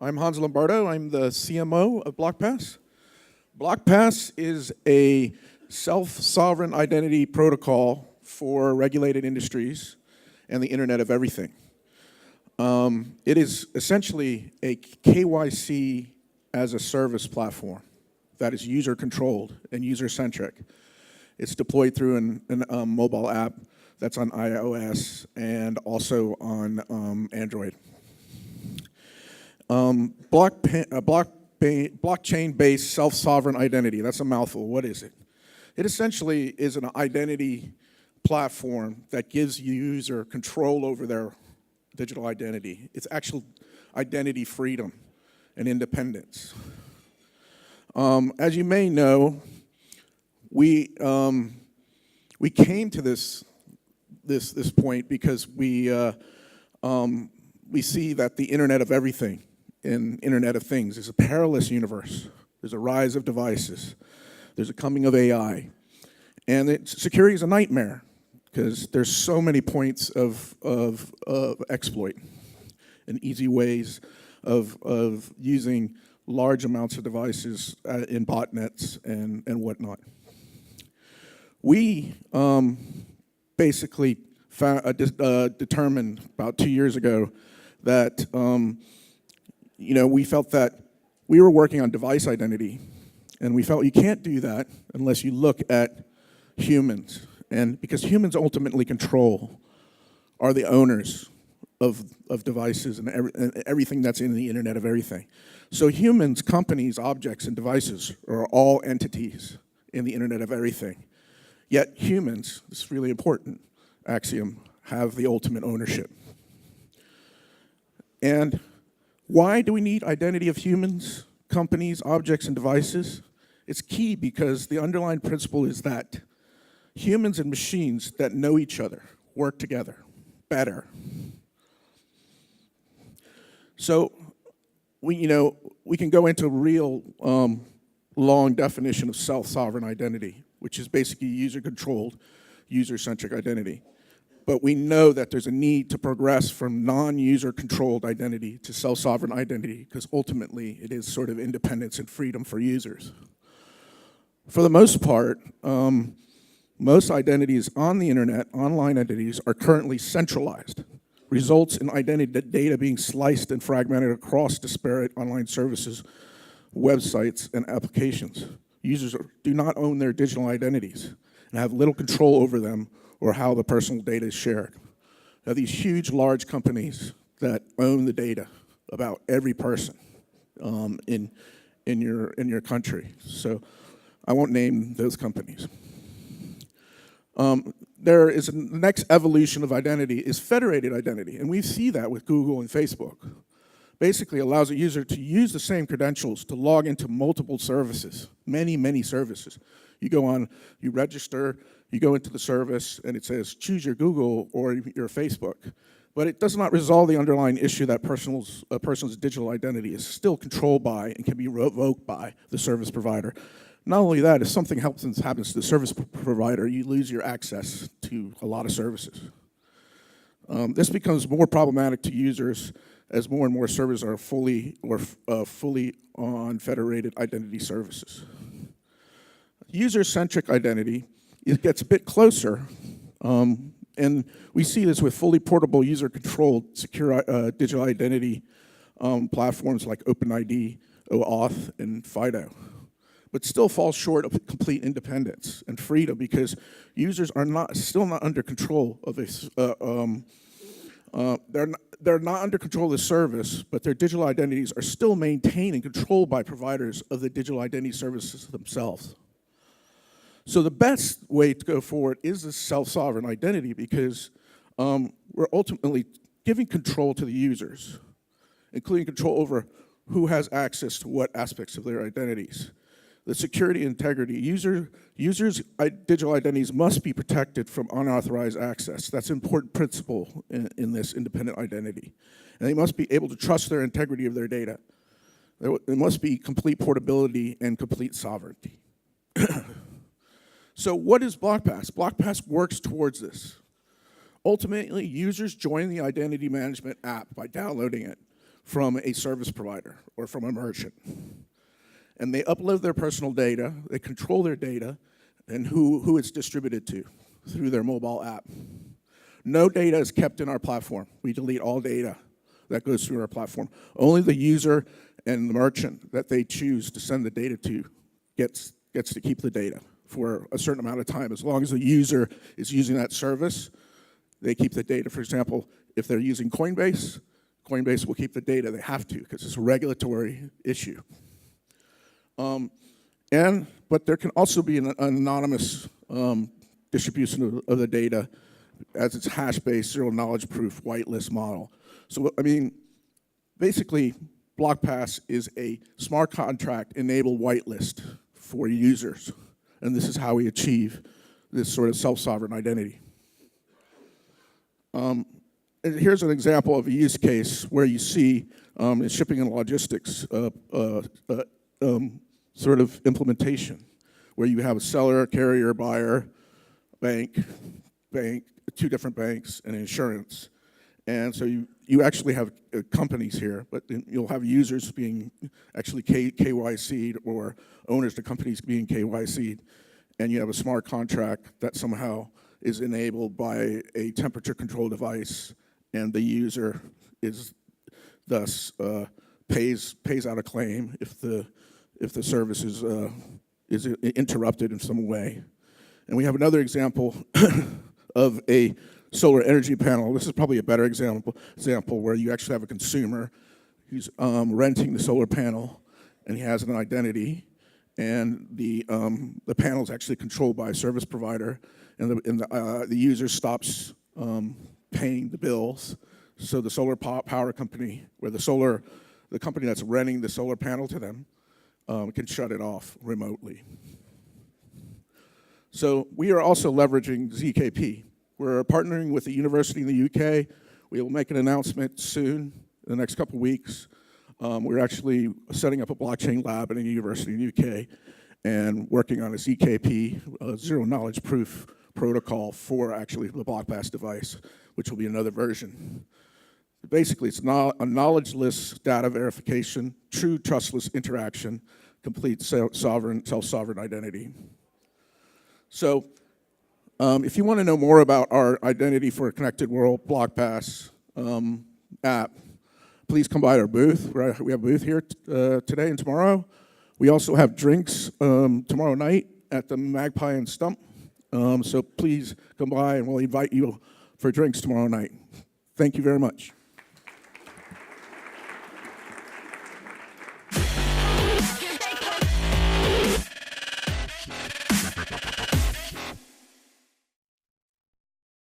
I'm Hans Lombardo. I'm the CMO of BlockPass. BlockPass is a self-sovereign identity protocol for regulated industries and the Internet of Everything. It is essentially a KYC as a service platform that is user-controlled and user-centric. It's deployed through a mobile app that's on iOS and also on Android. Blockchain-based self-sovereign identity, that's a mouthful. What is it? It essentially is an identity platform that gives the user control over their digital identity. It's actual identity freedom and independence. As you may know, we came to this point because we see that the Internet of Everything and Internet of Things is a perilous universe. There's a rise of devices. There's a coming of AI. And security is a nightmare because there's so many points of exploit and easy ways of using large amounts of devices in botnets and whatnot. We basically determined about 2 years ago that we felt that we were working on device identity, and we felt you can't do that unless you look at humans, and because humans ultimately are the owners of devices and everything that's in the Internet of Everything. So humans, companies, objects, and devices are all entities in the Internet of Everything. Yet humans, this is really important axiom, have the ultimate ownership. And why do we need identity of humans, companies, objects, and devices? It's key because the underlying principle is that humans and machines that know each other work together better. So we can go into a real long definition of self-sovereign identity, which is basically user-controlled, user-centric identity. But we know that there's a need to progress from non-user controlled identity to self-sovereign identity because ultimately it is sort of independence and freedom for users. For the most part, most identities on the internet, online identities, are currently centralized. Results in identity data being sliced and fragmented across disparate online services, websites, and applications. Users do not own their digital identities and have little control over them or how the personal data is shared. Now, these huge, large companies that own the data about every person in your country. So I won't name those companies. There is the next evolution of identity is federated identity, and we see that with Google and Facebook. Basically allows a user to use the same credentials to log into multiple services, many, many services. You go on, you register, you go into the service, and it says choose your Google or your Facebook. But it does not resolve the underlying issue that a person's digital identity is still controlled by and can be revoked by the service provider. Not only that, if something happens to the service provider, you lose your access to a lot of services. This becomes more problematic to users as more and more servers are fully on federated identity services. User-centric identity, it gets a bit closer, and we see this with fully portable, user-controlled, secure digital identity platforms like OpenID, OAuth, and FIDO, but still falls short of complete independence and freedom because users are still not under control of this. They're not under control of the service, but their digital identities are still maintained and controlled by providers of the digital identity services themselves. So the best way to go forward is this self-sovereign identity because we're ultimately giving control to the users, including control over who has access to what aspects of their identities. The security and integrity. Users' digital identities must be protected from unauthorized access. That's an important principle in this independent identity. And they must be able to trust their integrity of their data. There must be complete portability and complete sovereignty. So what is BlockPass? BlockPass works towards this. Ultimately, users join the identity management app by downloading it from a service provider or from a merchant. And they upload their personal data, they control their data, and who it's distributed to through their mobile app. No data is kept in our platform. We delete all data that goes through our platform. Only the user and the merchant that they choose to send the data to gets to keep the data for a certain amount of time. As long as the user is using that service, they keep the data. For example, if they're using Coinbase, Coinbase will keep the data. They have to, because it's a regulatory issue. But there can also be an anonymous distribution of the data, as it's hash-based, zero knowledge proof, whitelist model. So, I mean, basically, BlockPass is a smart contract enabled whitelist for users. And this is how we achieve this sort of self-sovereign identity. And here's an example of a use case where you see in shipping and logistics sort of implementation, where you have a seller, carrier, buyer, bank, two different banks, and insurance. And so you actually have companies here, but you'll have users being actually KYC'd or owners to companies being KYC'd. And you have a smart contract that somehow is enabled by a temperature control device, and the user is thus pays out a claim if the service is interrupted in some way. And we have another example of a solar energy panel. This is probably a better example where you actually have a consumer who's renting the solar panel, and he has an identity, and the panel is actually controlled by a service provider, and the user stops paying the bills. So the solar power company, where the company that's renting the solar panel to them, can shut it off remotely. So we are also leveraging ZKP. We're partnering with a university in the UK. We will make an announcement soon, in the next couple of weeks. We're actually setting up a blockchain lab at a university in the UK and working on a ZKP, zero knowledge proof protocol for actually the BlockPass device, which will be another version. Basically, it's a knowledgeless data verification, true trustless interaction, complete self-sovereign identity. So if you want to know more about our Identity for a Connected World BlockPass app, please come by our booth. We have a booth here today and tomorrow. We also have drinks tomorrow night at the Magpie and Stump. So please come by, and we'll invite you for drinks tomorrow night. Thank you very much.